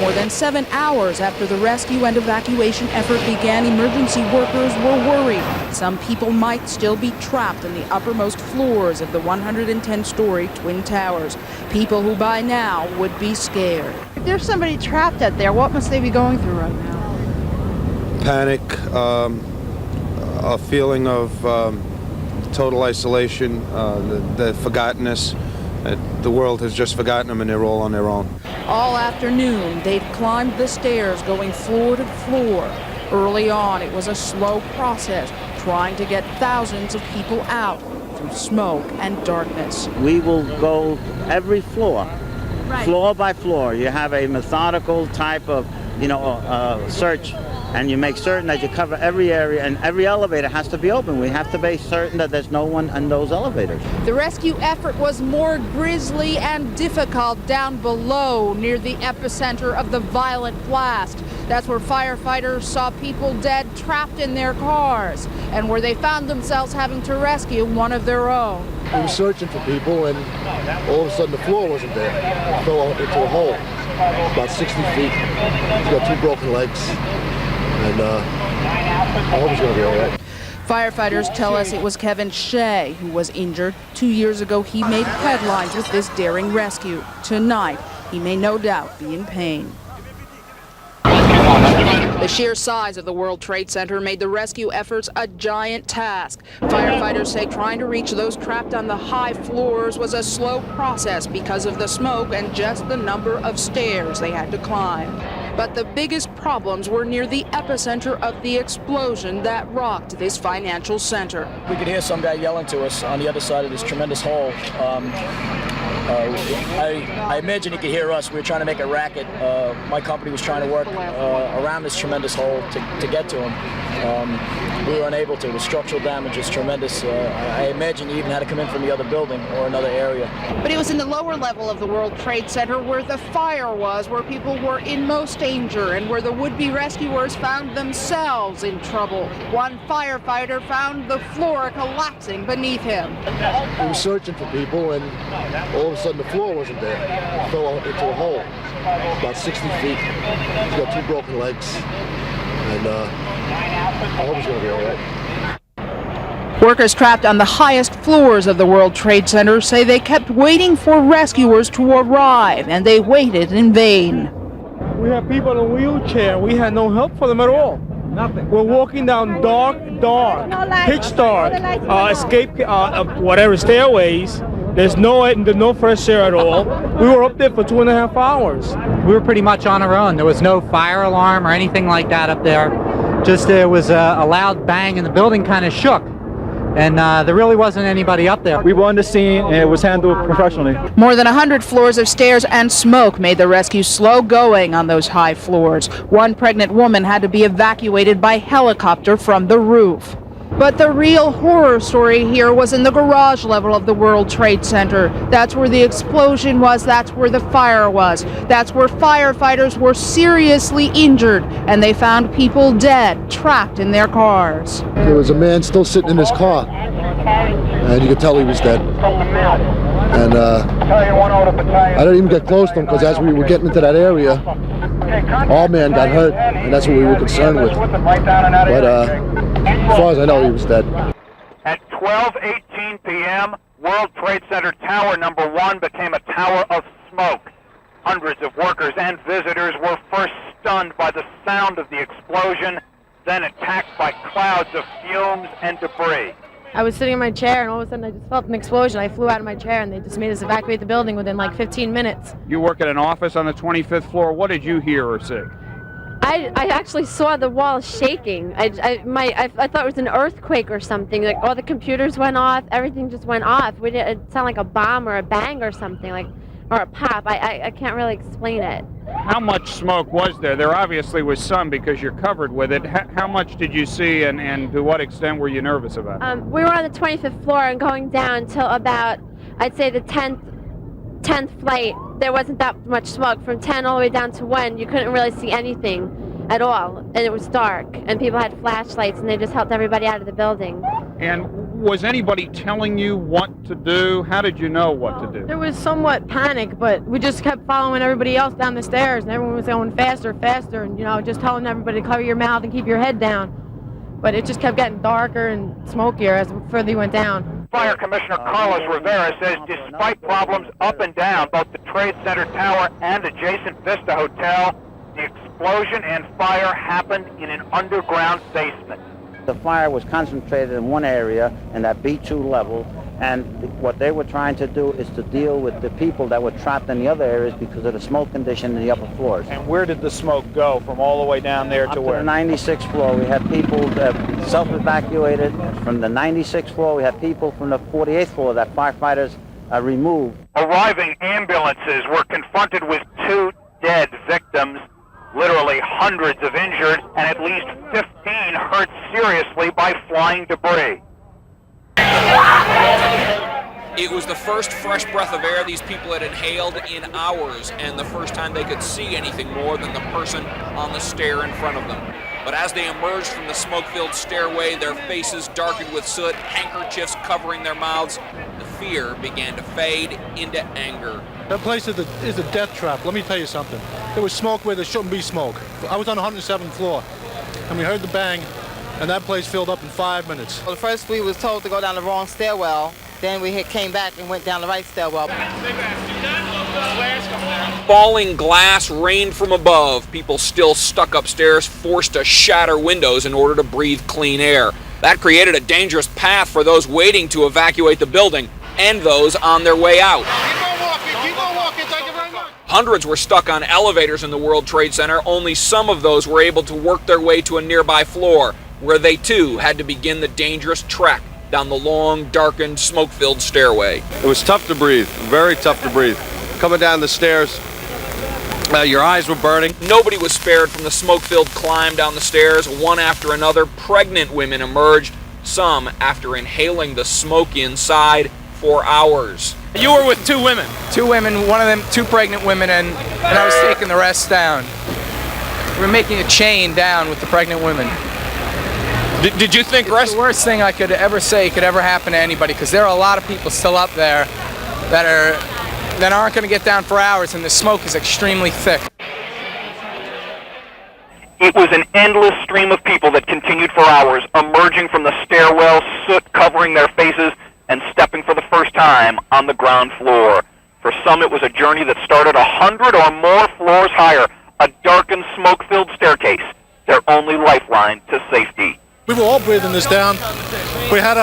More than 7 hours after the rescue and evacuation effort began, emergency workers were worried. Some people might still be trapped in the uppermost floors of the 110-story Twin Towers. People who by now would be scared. If there's somebody trapped out there, what must they be going through right now? Panic, a feeling of total isolation, the forgottenness. The world has just forgotten them and they're all on their own. All afternoon, they've climbed the stairs going floor to floor. Early on, it was a slow process, trying to get thousands of people out through smoke and darkness. We will go every floor, Right. floor by floor. You have a methodical type of, search, and you make certain that you cover every area, and every elevator has to be open. We have to be certain that there's no one in those elevators. The rescue effort was more grisly and difficult down below, near the epicenter of the violent blast. That's where firefighters saw people dead, trapped in their cars, and where they found themselves having to rescue one of their own. We were searching for people, and all of a sudden the floor wasn't there. It fell into a hole, about 60 feet. He's got 2 broken legs, and I hope he's going to be all right. Firefighters tell us it was Kevin Shea who was injured. 2 years ago, he made headlines with this daring rescue. Tonight, he may no doubt be in pain. The sheer size of the World Trade Center made the rescue efforts a giant task. Firefighters say trying to reach those trapped on the high floors was a slow process because of the smoke and just the number of stairs they had to climb. But the biggest problems were near the epicenter of the explosion that rocked this financial center. We could hear some guy yelling to us on the other side of this tremendous hole. I imagine he could hear us. We were trying to make a racket. My company was trying to work around this tremendous hole to get to him. We were unable to. The structural damage is tremendous. I imagine he even had to come in from the other building or another area. But it was in the lower level of the World Trade Center where the fire was, where people were in most danger, and where the would-be rescuers found themselves in trouble. One firefighter found the floor collapsing beneath him. We were searching for people, and all of a sudden the floor wasn't there. It fell into a hole, about 60 feet. He's got 2 broken legs, and I hope he's going to be all right. Workers trapped on the highest floors of the World Trade Center say they kept waiting for rescuers to arrive, and they waited in vain. We have people in a wheelchair. We had no help for them at all. Nothing. We're walking down dark, pitch dark, whatever stairways. There's no fresh air at all. We were up there for 2.5 hours. We were pretty much on our own. There was no fire alarm or anything like that up there. Just there was a loud bang and the building kind of shook. And there really wasn't anybody up there. We were on the scene and it was handled professionally. More than 100 floors of stairs and smoke made the rescue slow going on those high floors. One pregnant woman had to be evacuated by helicopter from the roof. But the real horror story here was in the garage level of the World Trade Center. That's where the explosion was, that's where the fire was. That's where firefighters were seriously injured, and they found people dead, trapped in their cars. There was a man still sitting in his car, and you could tell he was dead. And I didn't even get close to him, because as we were getting into that area, our man got hurt, and that's what we were concerned with. But as far as I know, he was dead. At 12:18 p.m., World Trade Center Tower number 1 became a tower of smoke. Hundreds of workers and visitors were first stunned by the sound of the explosion, then attacked by clouds of fumes and debris. I was sitting in my chair, and all of a sudden I just felt an explosion. I flew out of my chair, and they just made us evacuate the building within like 15 minutes. You work at an office on the 25th floor. What did you hear or see? I actually saw the wall shaking. I thought it was an earthquake or something. Like all the computers went off, everything just went off. It sounded like a bomb or a bang or something, or a pop. I can't really explain it. How much smoke was there? There obviously was some because you're covered with it. How much did you see, and to what extent were you nervous about it? We were on the 25th floor and going down till about, I'd say the 10th flight. There wasn't that much smoke. From 10 all the way down to 1, you couldn't really see anything. at all, and it was dark, and people had flashlights, and they just helped everybody out of the building. And was anybody telling you what to do? How did you know what to do? There was somewhat panic, but we just kept following everybody else down the stairs, and everyone was going faster, faster, and just telling everybody to cover your mouth and keep your head down. But it just kept getting darker and smokier as further you went down. Fire Commissioner Carlos Rivera says despite problems up and down both the Trade Center Tower and adjacent Vista Hotel, the explosion and fire happened in an underground basement. The fire was concentrated in one area, in that B2 level, and what they were trying to do is to deal with the people that were trapped in the other areas because of the smoke condition in the upper floors. And where did the smoke go from all the way down there Up to where? the 96th floor. We had people that self-evacuated. From the 96th floor, we had people from the 48th floor that firefighters removed. Arriving ambulances were confronted with 2 dead victims, literally hundreds of injured, and at least 15 hurt seriously by flying debris. It was the first fresh breath of air these people had inhaled in hours, and the first time they could see anything more than the person on the stair in front of them. But as they emerged from the smoke-filled stairway, their faces darkened with soot, handkerchiefs covering their mouths, the fear began to fade into anger. That place is a death trap. Let me tell you something. There was smoke where there shouldn't be smoke. I was on the 107th floor, and we heard the bang, and that place filled up in 5 minutes. Well, first we was told to go down the wrong stairwell. Then we came back and went down the right stairwell. Falling glass rained from above. People still stuck upstairs forced to shatter windows in order to breathe clean air. That created a dangerous path for those waiting to evacuate the building and those on their way out. Keep on walking, thank you very much. Hundreds were stuck on elevators in the World Trade Center. Only some of those were able to work their way to a nearby floor, where they too had to begin the dangerous trek down the long, darkened, smoke-filled stairway. It was tough to breathe, very tough to breathe. Coming down the stairs, your eyes were burning. Nobody was spared from the smoke-filled climb down the stairs. One after another, pregnant women emerged, some after inhaling the smoke inside for hours. You were with 2 women. 2 women, one of them 2 pregnant women, and I was taking the rest down. We were making a chain down with the pregnant women. Did you think it's the worst thing I could ever say could ever happen to anybody, because there are a lot of people still up there that aren't going to get down for hours, and the smoke is extremely thick. It was an endless stream of people that continued for hours, emerging from the stairwell, soot covering their faces, and stepping for the first time on the ground floor. For some, it was a journey that started 100 or more floors higher, a darkened, smoke-filled staircase, their only lifeline to safety. We were all breathing this down. We had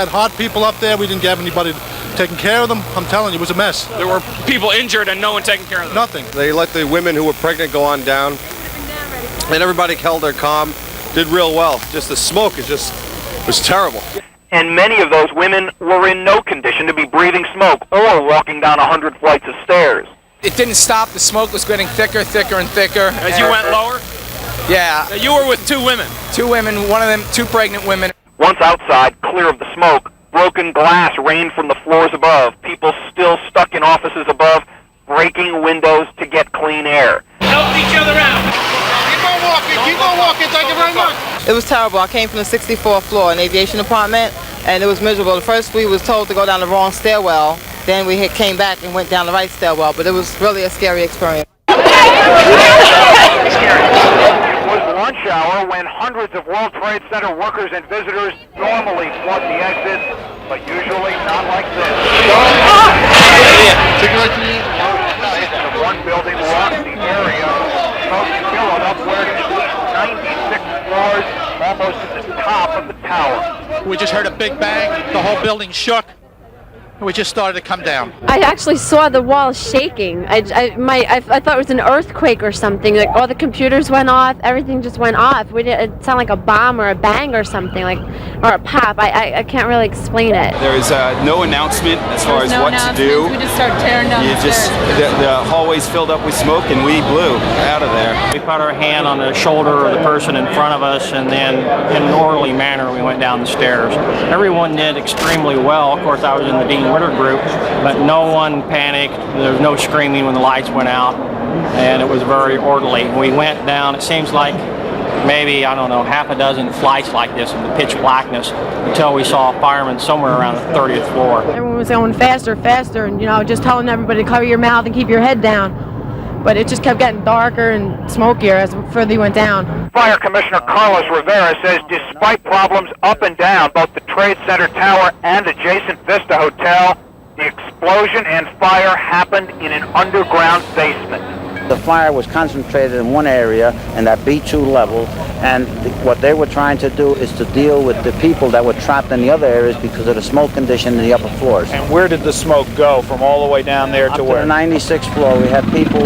hot people up there. We didn't have anybody taking care of them. I'm telling you, it was a mess. There were people injured and no one taking care of them. Nothing. They let the women who were pregnant go on down, and everybody held their calm, did real well. Just the smoke was terrible. And many of those women were in no condition to be breathing smoke or walking down 100 flights of stairs. It didn't stop. The smoke was getting thicker, thicker, and thicker. As you went lower? Yeah. You were with 2 women. 2 women, one of them 2 pregnant women. Once outside, clear of the smoke, broken glass rained from the floors above. People still stuck in offices above, breaking windows to get clean air. Help each other out. Keep on walking, thank you very much. It was terrible. I came from the 64th floor in the aviation department, and it was miserable. First we was told to go down the wrong stairwell. Then we came back and went down the right stairwell, but it was really a scary experience. It was lunch hour when hundreds of World Trade Center workers and visitors normally flood the exits, but usually not like this. The one building rocked the area, smoke billowed upward at least 96 floors, almost at the top of the tower. We just heard a big bang, the whole building shook. We just started to come down. I actually saw the wall shaking. I thought it was an earthquake or something. Like all the computers went off, everything just went off. It sounded like a bomb or a bang or something, or a pop. I can't really explain it. There was no announcement as far as what to do. We just started tearing down the stairs. The hallways filled up with smoke, and we blew out of there. We put our hand on the shoulder of the person in front of us, and then in an orderly manner we went down the stairs. Everyone did extremely well. Of course, I was in the Dean Witter group, but no one panicked. There was no screaming when the lights went out. and it was very orderly. We went down, it seems like maybe, I don't know, half a dozen flights like this in the pitch blackness until we saw a fireman somewhere around the 30th floor. Everyone was going faster, faster, and just telling everybody to cover your mouth and keep your head down. But it just kept getting darker and smokier as further you went down. Fire Commissioner Carlos Rivera says despite problems up and down both the Trade Center Tower and adjacent Vista Hotel, the explosion and fire happened in an underground basement. The fire was concentrated in one area, in that B2 level, and what they were trying to do is to deal with the people that were trapped in the other areas because of the smoke condition in the upper floors. And where did the smoke go from all the way down there to where? To the 96th floor. We had people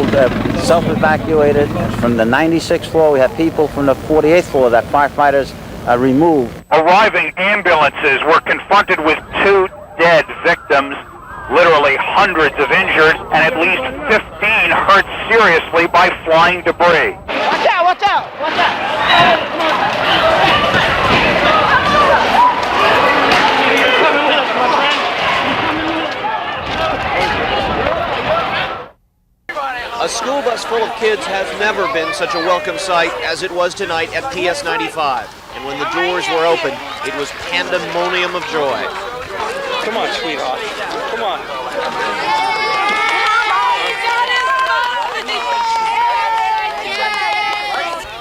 self-evacuated from the 96th floor. We had people from the 48th floor that firefighters removed. Arriving ambulances were confronted with 2 dead victims, literally hundreds of injured, and at least 15 hurt seriously by flying debris. Watch out, watch out, watch out. Coming with us, my friend. A school bus full of kids has never been such a welcome sight as it was tonight at PS 95. And when the doors were open, it was pandemonium of joy. Come on, sweetheart. Come on.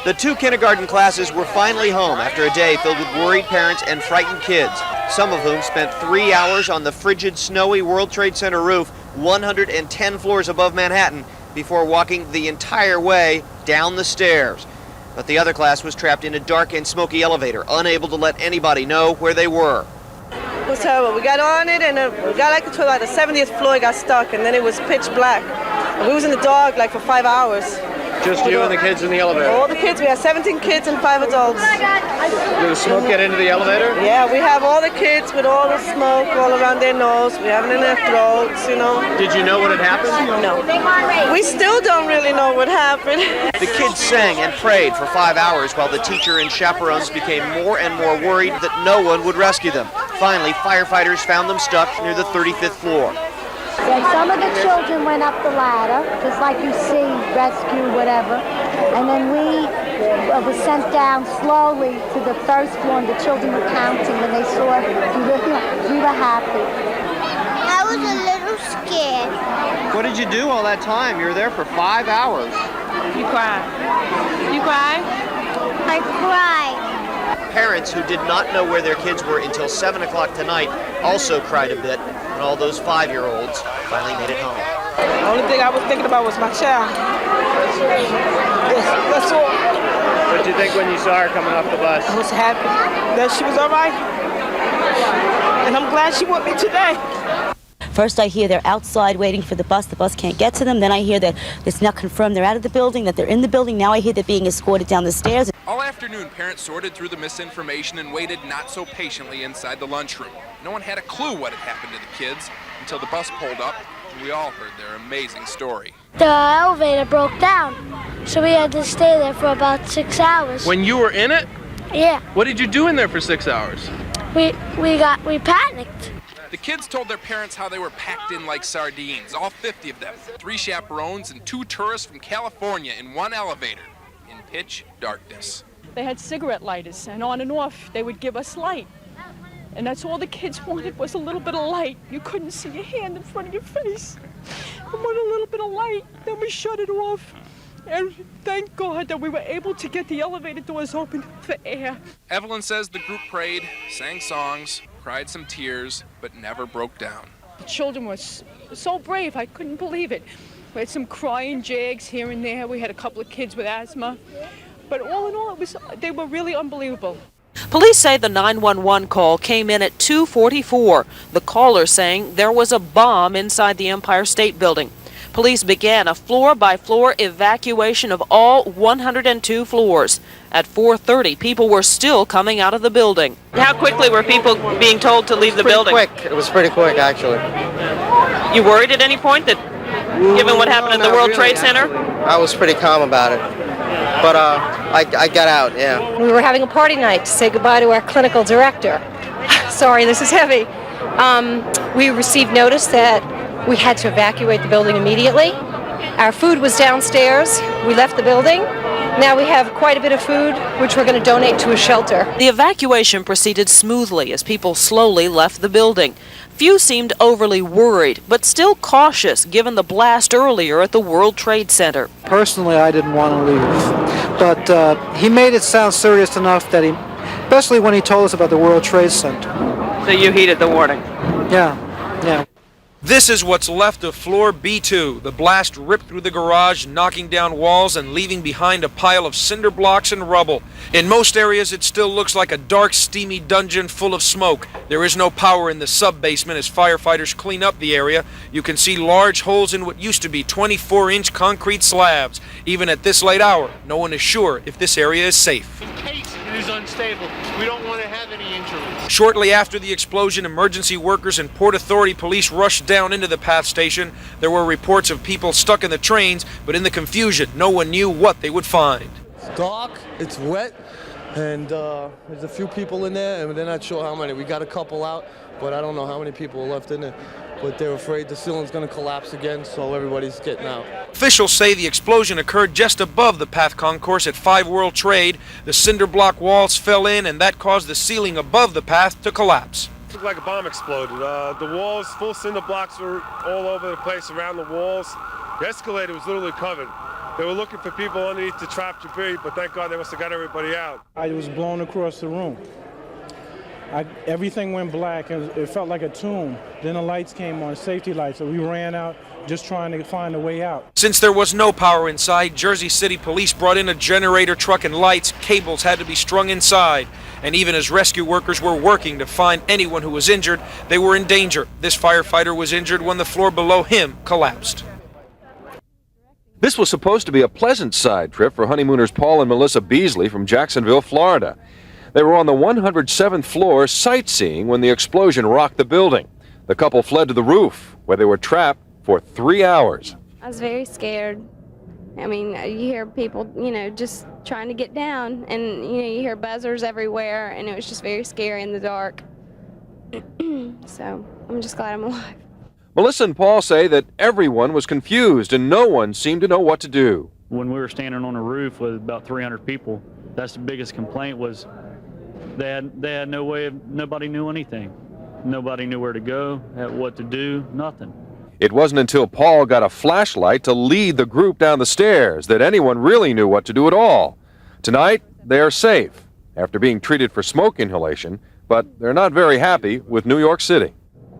The 2 kindergarten classes were finally home after a day filled with worried parents and frightened kids, some of whom spent 3 hours on the frigid, snowy World Trade Center roof 110 floors above Manhattan before walking the entire way down the stairs. But the other class was trapped in a dark and smoky elevator, unable to let anybody know where they were. It was terrible. We got on it and we got like to about the 70th floor, got stuck, and then it was pitch black. And we was in the dark like for 5 hours. Just you and the kids in the elevator? All the kids. We had 17 kids and 5 adults. Did the smoke get into the elevator? Yeah, we have all the kids with all the smoke all around their nose. We have it in their throats, Did you know what had happened? No. We still don't really know what happened. The kids sang and prayed for 5 hours while the teacher and chaperones became more and more worried that no one would rescue them. Finally, firefighters found them stuck near the 35th floor. Some of the children went up the ladder, just like you see, rescue, whatever. And then we were sent down slowly to the first floor, and the children were counting, and they saw us. We were happy. I was a little scared. What did you do all that time? You were there for 5 hours. You cried. You cried? I cried. Parents who did not know where their kids were until 7 o'clock tonight also cried a bit, and all those 5-year-olds finally made it home. The only thing I was thinking about was my child. That's all. What did you think when you saw her coming off the bus? I was happy that she was all right. And I'm glad she with me today. First I hear they're outside waiting for the bus can't get to them. Then I hear that it's not confirmed they're out of the building, that they're in the building. Now I hear they're being escorted down the stairs. All afternoon, parents sorted through the misinformation and waited not so patiently inside the lunchroom. No one had a clue what had happened to the kids until the bus pulled up and we all heard their amazing story. The elevator broke down, so we had to stay there for about 6 hours. When you were in it? Yeah. What did you do in there for 6 hours? We panicked. The kids told their parents how they were packed in like sardines, all 50 of them. 3 chaperones and 2 tourists from California in one elevator in pitch darkness. They had cigarette lighters, and on and off they would give us light. And that's all the kids wanted, was a little bit of light. You couldn't see your hand in front of your face. I want a little bit of light. Then we shut it off. And thank God that we were able to get the elevator doors open for air. Evelyn says the group prayed, sang songs, cried some tears, but never broke down. The children were so brave, I couldn't believe it. We had some crying jags here and there. We had a couple of kids with asthma. But all in all, they were really unbelievable. Police say the 911 call came in at 2:44. The caller saying there was a bomb inside the Empire State Building. Police began a floor-by-floor evacuation of all 102 floors. At 4:30, people were still coming out of the building. How quickly were people being told to leave the building? Quick. It was pretty quick, actually. You worried at any point that, given what happened at the World Trade Center? I was pretty calm about it. But I got out, yeah. We were having a party night to say goodbye to our clinical director. Sorry, this is heavy. We received notice that we had to evacuate the building immediately, Our food was downstairs. We left the building. Now we have quite a bit of food, which we're going to donate to a shelter. The evacuation proceeded smoothly as people slowly left the building. Few seemed overly worried, but still cautious given the blast earlier at the World Trade Center. Personally, I didn't want to leave, but he made it sound serious enough that especially when he told us about the World Trade Center. So you heeded the warning? Yeah. This is what's left of floor B2. The blast ripped through the garage, knocking down walls and leaving behind a pile of cinder blocks and rubble. In most areas, it still looks like a dark, steamy dungeon full of smoke. There is no power in the sub-basement as firefighters clean up the area. You can see large holes in what used to be 24-inch concrete slabs. Even at this late hour, no one is sure if this area is safe. In case it is unstable, we don't want to have any injuries. Shortly after the explosion, emergency workers and Port Authority police rushed down into the PATH station. There were reports of people stuck in the trains, but in the confusion, no one knew what they would find. It's dark, it's wet, and there's a few people in there, and they're not sure how many. We got a couple out, but I don't know how many people are left in there. But they're afraid the ceiling's going to collapse again, so everybody's getting out. Officials say the explosion occurred just above the PATH concourse at 5 World Trade. The cinder block walls fell in, and that caused the ceiling above the PATH to collapse. It looked like a bomb exploded. The walls, full cinder blocks were all over the place around the walls. The escalator was literally covered. They were looking for people underneath the trapped debris, but thank God they must have got everybody out. I was blown across the room. Everything went black, and it felt like a tomb. Then the lights came on, safety lights, so we ran out just trying to find a way out. Since there was no power inside, Jersey City police brought in a generator truck and lights. Cables had to be strung inside. And even as rescue workers were working to find anyone who was injured, they were in danger. This firefighter was injured when the floor below him collapsed. This was supposed to be a pleasant side trip for honeymooners Paul and Melissa Beasley from Jacksonville, Florida. They were on the 107th floor sightseeing when the explosion rocked the building. The couple fled to the roof, where they were trapped for 3 hours. I was very scared. I mean, you hear people, just trying to get down, and, you hear buzzers everywhere, and it was just very scary in the dark. So I'm just glad I'm alive. Melissa and Paul say that everyone was confused and no one seemed to know what to do. When we were standing on a roof with about 300 people, that's the biggest complaint was they had no way of, nobody knew anything. Nobody knew where to go, what to do, nothing. It wasn't until Paul got a flashlight to lead the group down the stairs that anyone really knew what to do at all. Tonight, they are safe after being treated for smoke inhalation, but they're not very happy with New York City.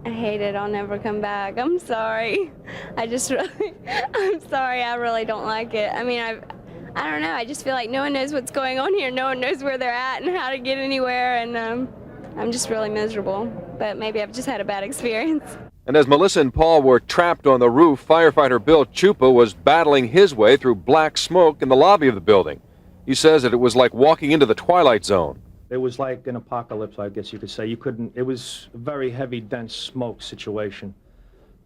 I hate it. I'll never come back. I'm sorry. I'm sorry. I really don't like it. I mean, I don't know. I just feel like no one knows what's going on here. No one knows where they're at and how to get anywhere, and I'm just really miserable. But maybe I've just had a bad experience. And as Melissa and Paul were trapped on the roof, firefighter Bill Chupa was battling his way through black smoke in the lobby of the building. He says that it was like walking into the twilight zone. It was like an apocalypse, I guess you could say. It was a very heavy, dense smoke situation.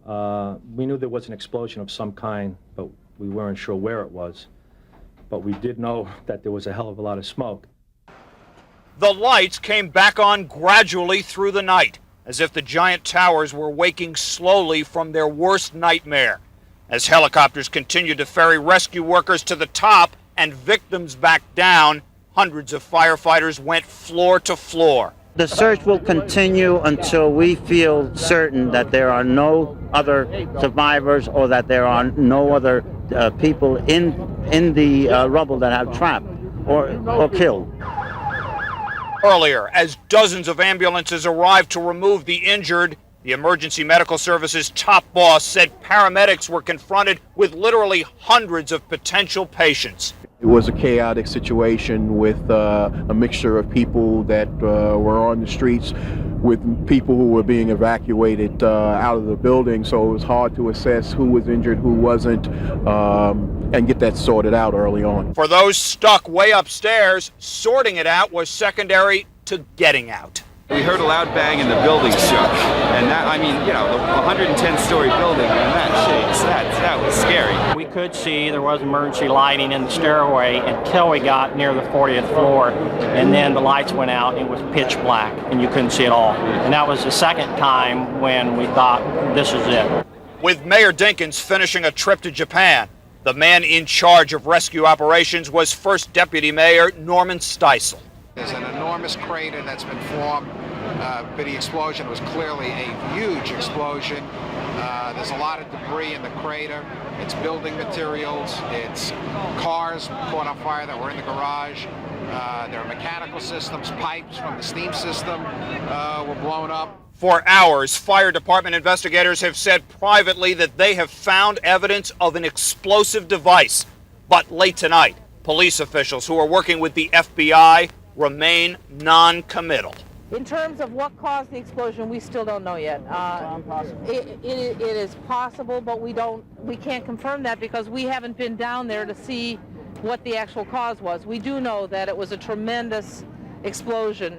We knew there was an explosion of some kind, but we weren't sure where it was. But we did know that there was a hell of a lot of smoke. The lights came back on gradually through the night, as if the giant towers were waking slowly from their worst nightmare. As helicopters continued to ferry rescue workers to the top and victims back down, hundreds of firefighters went floor to floor. The search will continue until we feel certain that there are no other survivors or that there are no other people in the rubble that have trapped or killed. Earlier, as dozens of ambulances arrived to remove the injured, the Emergency Medical Services top boss said paramedics were confronted with literally hundreds of potential patients. It was a chaotic situation with a mixture of people that were on the streets with people who were being evacuated out of the building, so it was hard to assess who was injured, who wasn't, and get that sorted out early on. For those stuck way upstairs, sorting it out was secondary to getting out. We heard a loud bang and the building shook. And that, I mean, the 110-story building, and that shakes. That was scary. We could see there was emergency lighting in the stairway until we got near the 40th floor, and then the lights went out and it was pitch black and you couldn't see it all. And that was the second time when we thought, this is it. With Mayor Dinkins finishing a trip to Japan, the man in charge of rescue operations was First Deputy Mayor Norman Steisel. There's an enormous crater that's been formed. But the explosion was clearly a huge explosion. There's a lot of debris in the crater. It's building materials. It's cars caught on fire that were in the garage. There are mechanical systems, pipes from the steam system were blown up. For hours, fire department investigators have said privately that they have found evidence of an explosive device. But late tonight, police officials who are working with the FBI remain non-committal. In terms of what caused the explosion, we still don't know yet. It is possible, but we can't confirm that because we haven't been down there to see what the actual cause was. We do know that it was a tremendous explosion.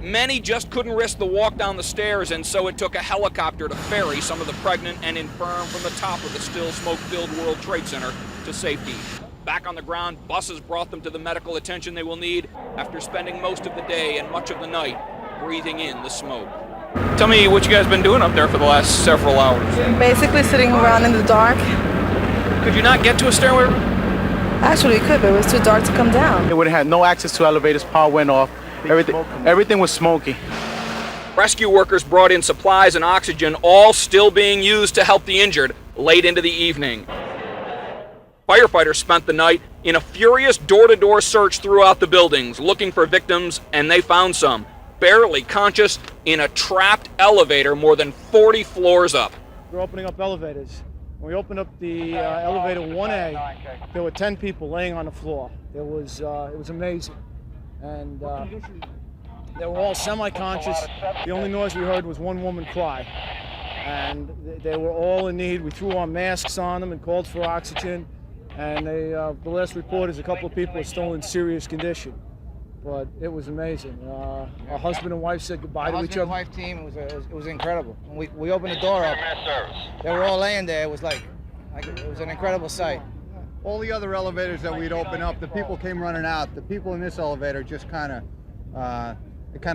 Many just couldn't risk the walk down the stairs, and so it took a helicopter to ferry some of the pregnant and infirm from the top of the still smoke-filled World Trade Center to safety. Back on the ground, buses brought them to the medical attention they will need after spending most of the day and much of the night breathing in the smoke. Tell me what you guys been doing up there for the last several hours. Basically sitting around in the dark. Could you not get to a stairway? Actually, we could, but it was too dark to come down. It would have had no access to elevators, power went off, everything was smoky. Rescue workers brought in supplies and oxygen, all still being used to help the injured late into the evening. Firefighters spent the night in a furious door-to-door search throughout the buildings, looking for victims, and they found some, barely conscious, in a trapped elevator more than 40 floors up. We're opening up elevators. When we opened up the elevator 1A, there were 10 people laying on the floor. It was amazing. And they were all semi-conscious. The only noise we heard was one woman cry. And they were all in need. We threw our masks on them and called for oxygen. And the last report is a couple of people are still in serious condition. But it was amazing. Our husband and wife said goodbye to each other. Husband and wife team, it was incredible. When we opened the door up, they were all laying there. It was like it was an incredible sight. All the other elevators that we'd open up, the people came running out. The people in this elevator just kind of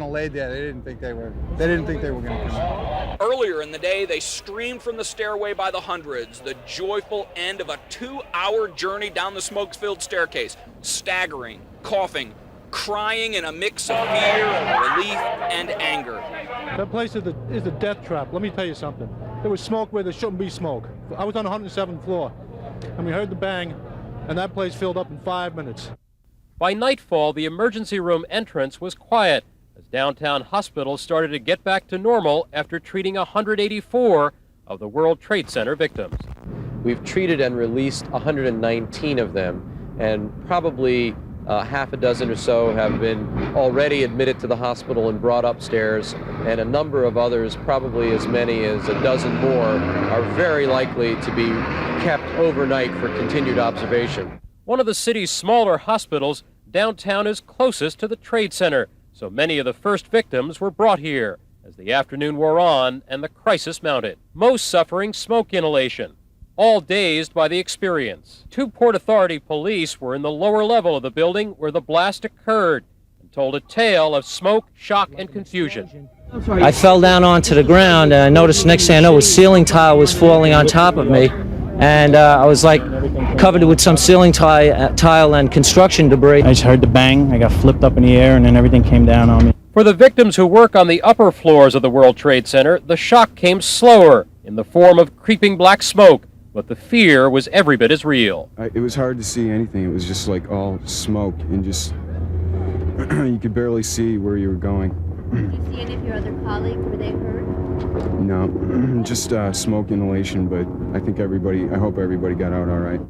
laid there. They didn't think they were going to come out. Earlier in the day, they streamed from the stairway by the hundreds, the joyful end of a 2-hour journey down the smoke-filled staircase, staggering, coughing, crying in a mix of fear, relief, and anger. That place is a death trap. Let me tell you something. There was smoke where there shouldn't be smoke. I was on the 107th floor, and we heard the bang, and that place filled up in 5 minutes. By nightfall, the emergency room entrance was quiet as downtown hospitals started to get back to normal after treating 184 of the World Trade Center victims. We've treated and released 119 of them, and probably half a dozen or so have been already admitted to the hospital and brought upstairs, and a number of others, probably as many as a dozen more, are very likely to be kept overnight for continued observation. One of the city's smaller hospitals, downtown is closest to the Trade Center, so many of the first victims were brought here as the afternoon wore on and the crisis mounted, most suffering smoke inhalation, all dazed by the experience. 2 Port Authority police were in the lower level of the building where the blast occurred and told a tale of smoke, shock, and confusion. I fell down onto the ground and I noticed next thing I know, a ceiling tile was falling on top of me. And I was like covered with some ceiling tile and construction debris. I just heard the bang, I got flipped up in the air, and then everything came down on me. For the victims who work on the upper floors of the World Trade Center, the shock came slower in the form of creeping black smoke, but the fear was every bit as real. It was hard to see anything. It was just like all smoke and just, you could barely see where you were going. Did you see any of your other colleagues? Were they hurt? No, just smoke inhalation, but I hope everybody got out all right.